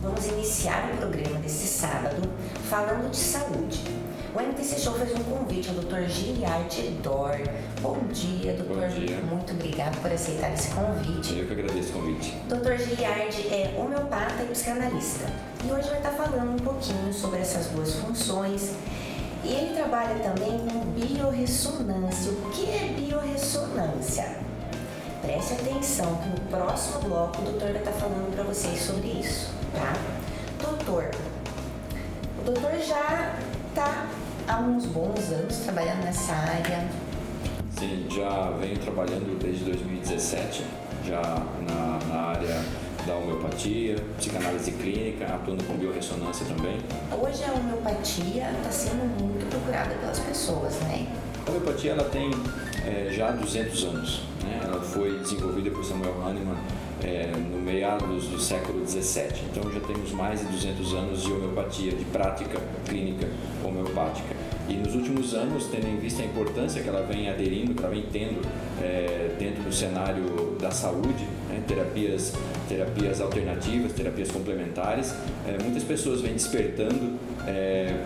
Vamos iniciar o programa desse sábado falando de saúde. O MTC Show fez um convite ao Dr. Giliard Dor. Bom dia, doutor. Bom dia. Muito obrigado por aceitar esse convite. Eu que agradeço o convite. Dr. Giliard é homeopata e psicanalista. E hoje vai estar falando um pouquinho sobre essas duas funções. E ele trabalha também com biorressonância. O que é biorressonância? Preste atenção que no próximo bloco o doutor vai estar falando para vocês sobre isso, tá? Doutor, o doutor já está há uns bons anos trabalhando nessa área. Sim, já venho trabalhando desde 2017, já na área da homeopatia, psicanálise clínica, atuando com biorressonância também. Hoje a homeopatia está sendo muito procurada pelas pessoas, né? A homeopatia ela tem já 200 anos, né? Ela foi desenvolvida por Samuel Hahnemann no meados do século 17. Então já temos mais de 200 anos de homeopatia, de prática clínica homeopática. E nos últimos anos, tendo em vista a importância que ela vem aderindo, que ela vem tendo dentro do cenário da saúde, né? terapias alternativas, terapias complementares, muitas pessoas vêm despertando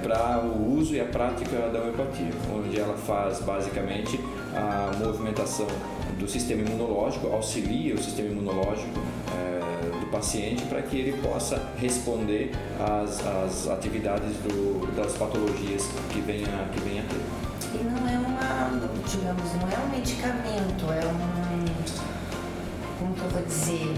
para o uso e a prática da homeopatia, onde ela faz basicamente a movimentação do sistema imunológico, auxilia o sistema imunológico do paciente para que ele possa responder às atividades das patologias que venha a ter. E não é não é um medicamento, como que eu vou dizer?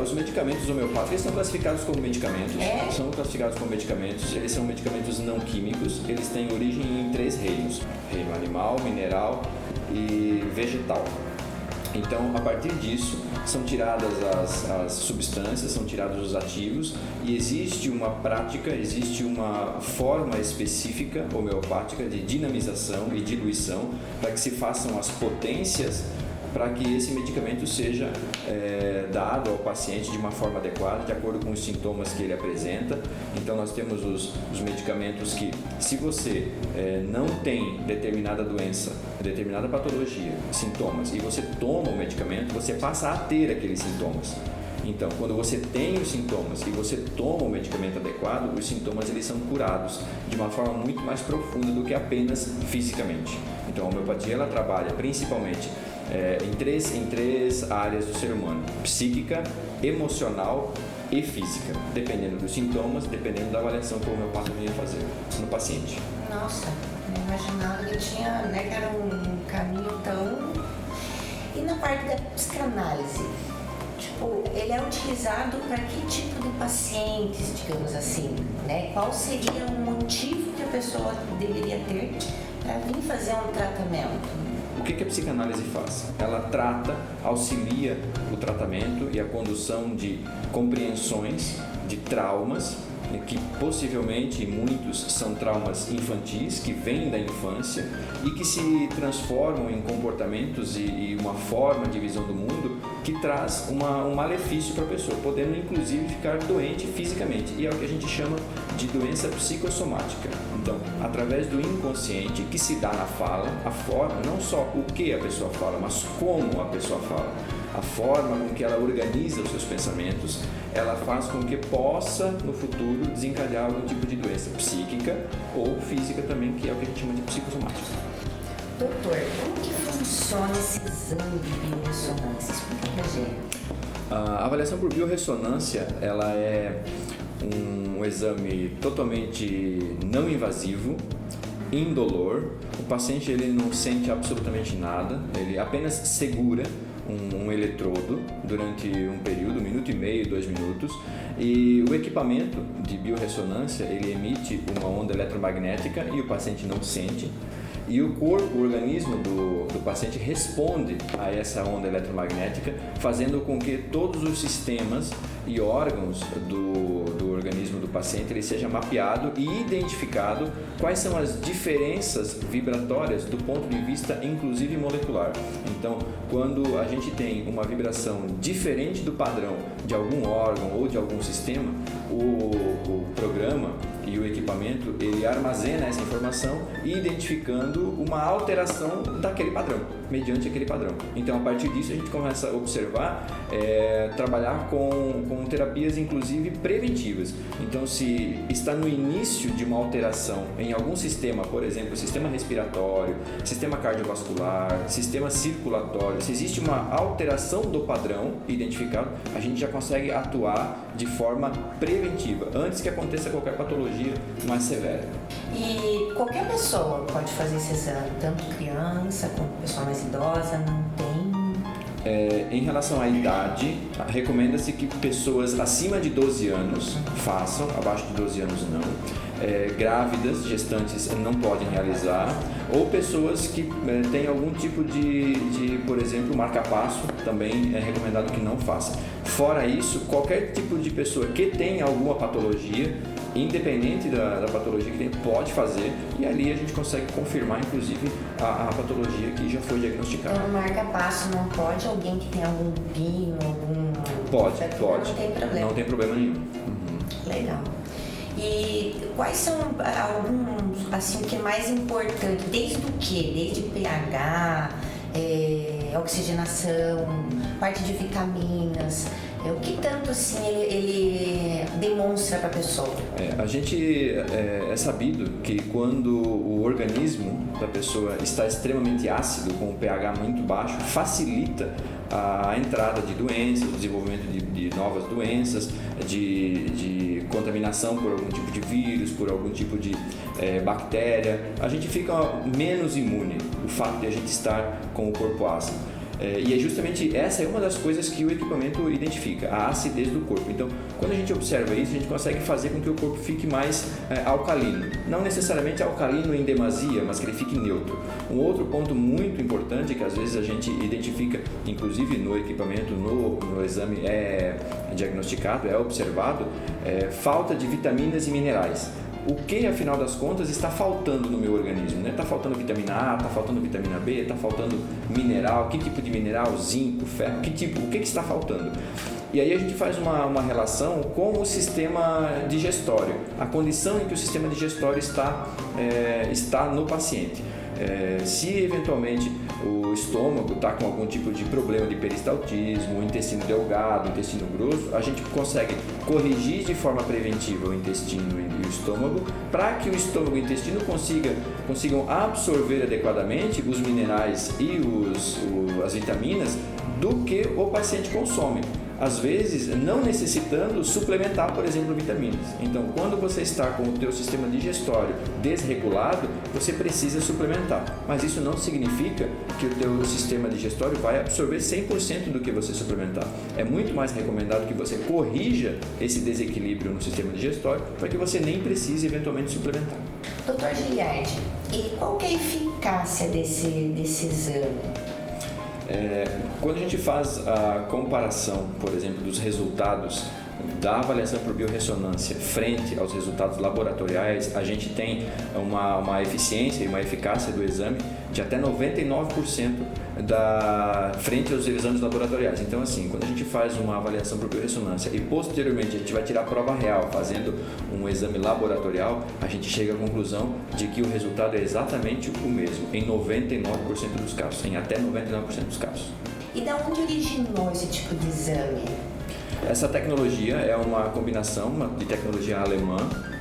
Os medicamentos homeopáticos são classificados como medicamentos. São classificados como medicamentos. Eles são medicamentos não químicos. Eles têm origem em 3 reinos: reino animal, mineral e vegetal. Então, a partir disso, são tiradas as substâncias, são tirados os ativos e existe uma prática, existe uma forma específica homeopática de dinamização e diluição para que se façam as potências para que esse medicamento seja dado ao paciente de uma forma adequada, de acordo com os sintomas que ele apresenta. Então nós temos os medicamentos que, se você não tem determinada doença, determinada patologia, sintomas, e você toma o medicamento, você passa a ter aqueles sintomas. Então, quando você tem os sintomas e você toma o medicamento adequado, os sintomas eles são curados de uma forma muito mais profunda do que apenas fisicamente. Então, a homeopatia ela trabalha principalmente em três áreas do ser humano: psíquica, emocional e física, dependendo dos sintomas, dependendo da avaliação que o homeopata venha fazer no paciente. Nossa, não imaginava que tinha, que era um caminho tão... E na parte da psicanálise, ele é utilizado para que tipo de pacientes, digamos assim, né? Qual seria o motivo que a pessoa deveria ter para vir fazer um tratamento? O que a psicanálise faz? Ela trata, auxilia o tratamento e a condução de compreensões de traumas, que possivelmente muitos são traumas infantis, que vêm da infância e que se transformam em comportamentos e uma forma de visão do mundo que traz um malefício para a pessoa, podendo inclusive ficar doente fisicamente, e é o que a gente chama de doença psicossomática. Então, através do inconsciente que se dá na fala, a forma, não só o que a pessoa fala, mas como a pessoa fala, a forma com que ela organiza os seus pensamentos, ela faz com que possa, no futuro, desencadear algum tipo de doença psíquica ou física também, que é o que a gente chama de psicossomática. Doutor, como que funciona esse exame de biorressonância? Explica pra gente. A avaliação por biorressonância, ela é um exame totalmente não invasivo, indolor. O paciente ele não sente absolutamente nada, ele apenas segura um eletrodo durante um período, 1 minuto e meio, 2 minutos, e o equipamento de biorressonância ele emite uma onda eletromagnética e o paciente não sente, e o corpo, o organismo do paciente responde a essa onda eletromagnética, fazendo com que todos os sistemas e órgãos do organismo do paciente ele seja mapeado e identificado quais são as diferenças vibratórias do ponto de vista inclusive molecular. Então, quando a gente tem uma vibração diferente do padrão de algum órgão ou de algum sistema, o programa e o equipamento, ele armazena essa informação identificando uma alteração daquele padrão, mediante aquele padrão. Então, a partir disso, a gente começa a observar, trabalhar com terapias, inclusive, preventivas. Então, se está no início de uma alteração em algum sistema, por exemplo, sistema respiratório, sistema cardiovascular, sistema circulatório, se existe uma alteração do padrão identificado, a gente já consegue atuar de forma preventiva, antes que aconteça qualquer patologia mais severa. E qualquer pessoa pode fazer esse exame, tanto criança quanto pessoa mais idosa, não tem? Em relação à idade, recomenda-se que pessoas acima de 12 anos façam, abaixo de 12 anos não. Grávidas, gestantes não podem realizar, ou pessoas que têm algum tipo de, por exemplo, marca-passo, também é recomendado que não faça. Fora isso, qualquer tipo de pessoa que tenha alguma patologia, independente da patologia que tem, pode fazer, e ali a gente consegue confirmar, inclusive, a patologia que já foi diagnosticada. Então, marca-passo não pode? Alguém que tem algum pino, algum... Pode. Não tem problema? Não tem problema nenhum. Legal. E quais são alguns, assim, o que é mais importante? Desde o quê? Desde pH, oxigenação, parte de vitaminas... O que tanto assim ele demonstra para a pessoa? A gente é sabido que quando o organismo da pessoa está extremamente ácido, com o pH muito baixo, facilita a entrada de doenças, o desenvolvimento de novas doenças, de contaminação por algum tipo de vírus, por algum tipo de bactéria. A gente fica menos imune, o fato de a gente estar com o corpo ácido. E é justamente essa é uma das coisas que o equipamento identifica, a acidez do corpo. Então, quando a gente observa isso, a gente consegue fazer com que o corpo fique mais alcalino. Não necessariamente alcalino em demasia, mas que ele fique neutro. Um outro ponto muito importante que às vezes a gente identifica, inclusive no equipamento, no exame diagnosticado, observado, falta de vitaminas e minerais. O que, afinal das contas, está faltando no meu organismo? Está faltando vitamina A, está faltando vitamina B, está faltando mineral, que tipo de mineral? Zinco, ferro, o que está faltando? E aí a gente faz uma relação com o sistema digestório, a condição em que o sistema digestório está no paciente. Se eventualmente o estômago está com algum tipo de problema de peristaltismo, o intestino delgado, o intestino grosso, a gente consegue corrigir de forma preventiva o intestino e o estômago para que o estômago e o intestino consigam absorver adequadamente os minerais e as vitaminas do que o paciente consome. Às vezes, não necessitando suplementar, por exemplo, vitaminas. Então, quando você está com o teu sistema digestório desregulado, você precisa suplementar. Mas isso não significa que o teu sistema digestório vai absorver 100% do que você suplementar. É muito mais recomendado que você corrija esse desequilíbrio no sistema digestório para que você nem precise eventualmente suplementar. Dr. Giliardi, e qual que é a eficácia desse exame? Quando a gente faz a comparação, por exemplo, dos resultados da avaliação por biorressonância frente aos resultados laboratoriais, a gente tem uma eficiência e uma eficácia do exame de até 99% frente aos exames laboratoriais. Então, assim, quando a gente faz uma avaliação por biorressonância e posteriormente a gente vai tirar a prova real fazendo um exame laboratorial, a gente chega à conclusão de que o resultado é exatamente o mesmo, em 99% dos casos, em até 99% dos casos. E da onde originou esse tipo de exame? Essa tecnologia é uma combinação de tecnologia alemã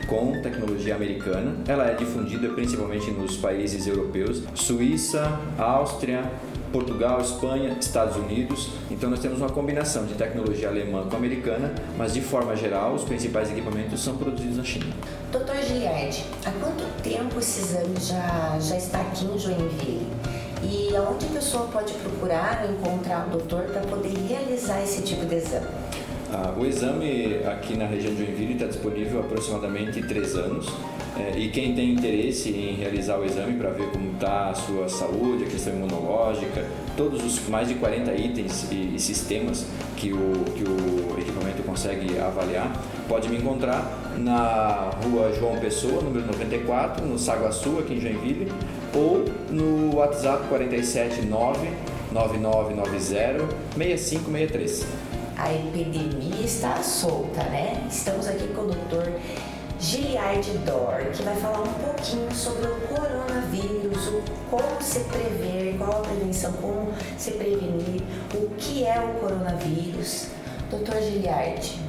com tecnologia americana. Ela é difundida principalmente nos países europeus, Suíça, Áustria, Portugal, Espanha, Estados Unidos. Então nós temos uma combinação de tecnologia alemã com americana, mas de forma geral os principais equipamentos são produzidos na China. Dr. Giliardi, há quanto tempo esse exame já está aqui em Joinville? E aonde a pessoa pode procurar ou encontrar o doutor para poder realizar esse tipo de exame? O exame aqui na região de Joinville está disponível há aproximadamente 3 anos. E quem tem interesse em realizar o exame para ver como está a sua saúde, a questão imunológica, todos os mais de 40 itens e sistemas que o equipamento consegue avaliar, pode me encontrar na rua João Pessoa, número 94, no Saguaçu, aqui em Joinville, ou no WhatsApp 479-9990-6563. A epidemia está solta, né? Estamos aqui com o Dr. Giliard Dor, que vai falar um pouquinho sobre o coronavírus, como se prever, qual a prevenção, como se prevenir, o que é o coronavírus. Dr. Giliard.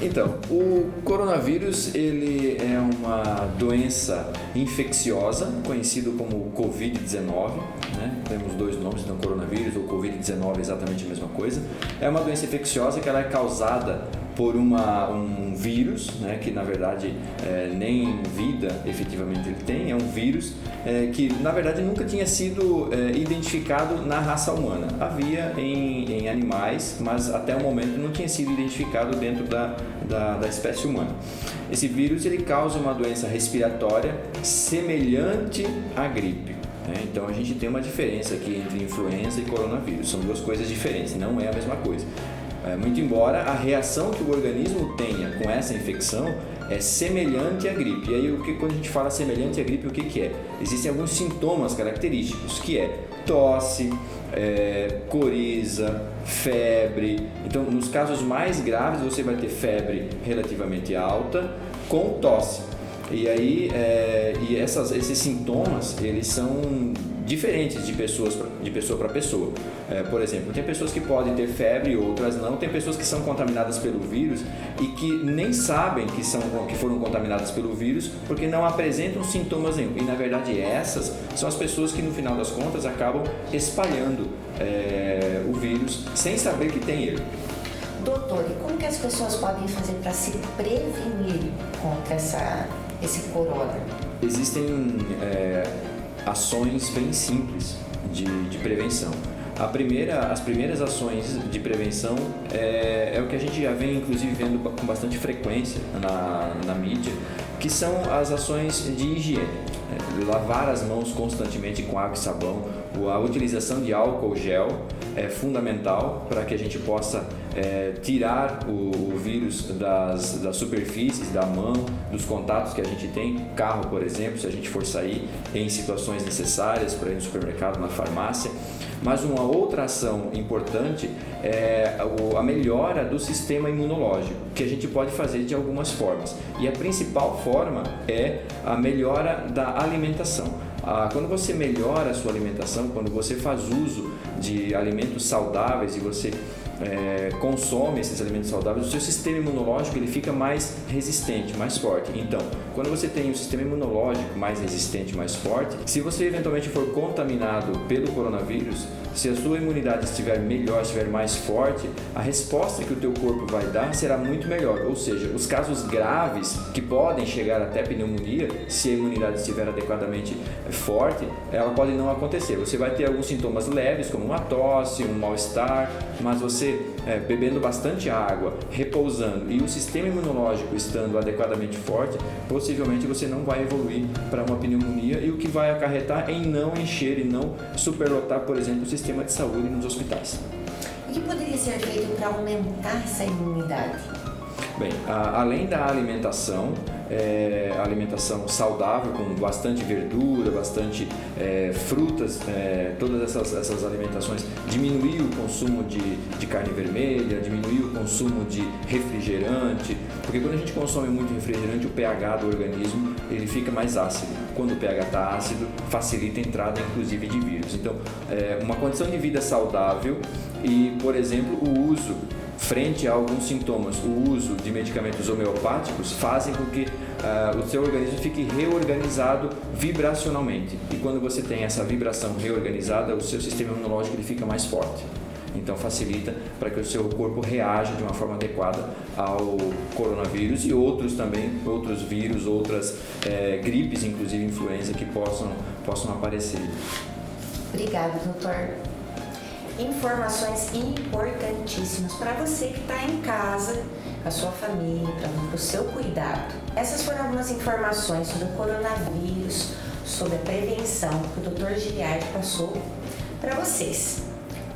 Então, o coronavírus ele é uma doença infecciosa, conhecido como Covid-19, né? Temos dois nomes, então coronavírus ou Covid-19 é exatamente a mesma coisa. É uma doença infecciosa que ela é causada por um vírus, né, que na verdade nem vida efetivamente ele tem, é um vírus que na verdade nunca tinha sido identificado na raça humana. Havia em animais, mas até o momento não tinha sido identificado dentro da espécie humana. Esse vírus ele causa uma doença respiratória semelhante à gripe. Então a gente tem uma diferença aqui entre influenza e coronavírus, são duas coisas diferentes, não é a mesma coisa. Muito embora a reação que o organismo tenha com essa infecção é semelhante à gripe. E aí, quando a gente fala semelhante à gripe, o que é? Existem alguns sintomas característicos, que é tosse, coriza, febre. Então, nos casos mais graves, você vai ter febre relativamente alta com tosse. E aí, esses sintomas, eles são diferentes de pessoa para pessoa. Por exemplo, tem pessoas que podem ter febre, outras não. Tem pessoas que são contaminadas pelo vírus e que nem sabem que foram contaminadas pelo vírus porque não apresentam sintomas nenhum. E na verdade essas são as pessoas que no final das contas acabam espalhando o vírus sem saber que tem ele. Doutor, e como que as pessoas podem fazer para se prevenir contra esse corona? Existem ações bem simples de prevenção. As primeiras ações de prevenção é o que a gente já vem inclusive vendo com bastante frequência na mídia, que são as ações de higiene. Lavar as mãos constantemente com água e sabão, a utilização de álcool gel é fundamental para que a gente possa tirar o vírus das superfícies, da mão, dos contatos que a gente tem, carro, por exemplo, se a gente for sair em situações necessárias para ir no supermercado, na farmácia. Mas uma outra ação importante é a melhora do sistema imunológico, que a gente pode fazer de algumas formas. E a principal forma é a melhora da alimentação. Quando você melhora a sua alimentação, quando você faz uso de alimentos saudáveis e você consome esses alimentos saudáveis, o seu sistema imunológico ele fica mais resistente, mais forte. Então, quando você tem um sistema imunológico mais resistente, mais forte, se você eventualmente for contaminado pelo coronavírus, se a sua imunidade estiver melhor, estiver mais forte, a resposta que o teu corpo vai dar será muito melhor. Ou seja, os casos graves que podem chegar até pneumonia, se a imunidade estiver adequadamente forte, ela pode não acontecer. Você vai ter alguns sintomas leves, como uma tosse, um mal-estar, mas você bebendo bastante água, repousando e o sistema imunológico estando adequadamente forte, possivelmente você não vai evoluir para uma pneumonia e o que vai acarretar em não encher e não superlotar, por exemplo, o sistema de saúde nos hospitais. O que poderia ser feito para aumentar essa imunidade? Bem, além da alimentação, alimentação saudável, com bastante verdura, bastante frutas, todas essas alimentações, diminuir o consumo de carne vermelha, diminuir o consumo de refrigerante, porque quando a gente consome muito refrigerante, o pH do organismo ele fica mais ácido. Quando o pH está ácido, facilita a entrada inclusive de vírus. Então, uma condição de vida saudável e, por exemplo, o uso frente a alguns sintomas, o uso de medicamentos homeopáticos fazem com que o seu organismo fique reorganizado vibracionalmente. E quando você tem essa vibração reorganizada, o seu sistema imunológico ele fica mais forte. Então facilita para que o seu corpo reaja de uma forma adequada ao coronavírus e outros vírus, outras gripes, inclusive influenza, que possam aparecer. Obrigada, doutor. Informações importantíssimas para você que está em casa, com a sua família, para o seu cuidado. Essas foram algumas informações sobre o coronavírus, sobre a prevenção que o Dr. Giliard passou para vocês.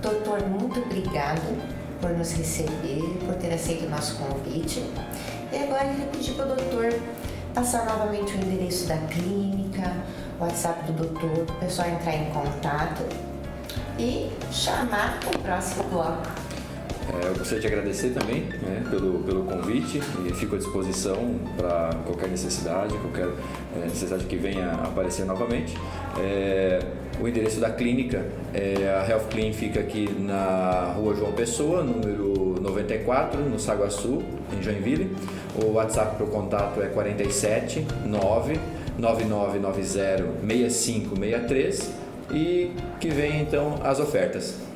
Doutor, muito obrigado por nos receber, por ter aceito o nosso convite. E agora eu vou pedir para o doutor passar novamente o endereço da clínica, o WhatsApp do doutor, para o pessoal entrar em contato e chamar o próximo bloco. Eu gostaria de agradecer também, né, pelo convite e fico à disposição para qualquer necessidade que venha a aparecer novamente. O endereço da clínica, a Health Clean fica aqui na Rua João Pessoa, número 94, no Saguaçu, em Joinville. O WhatsApp para o contato é 47 9 9990 6563 e que vem então as ofertas.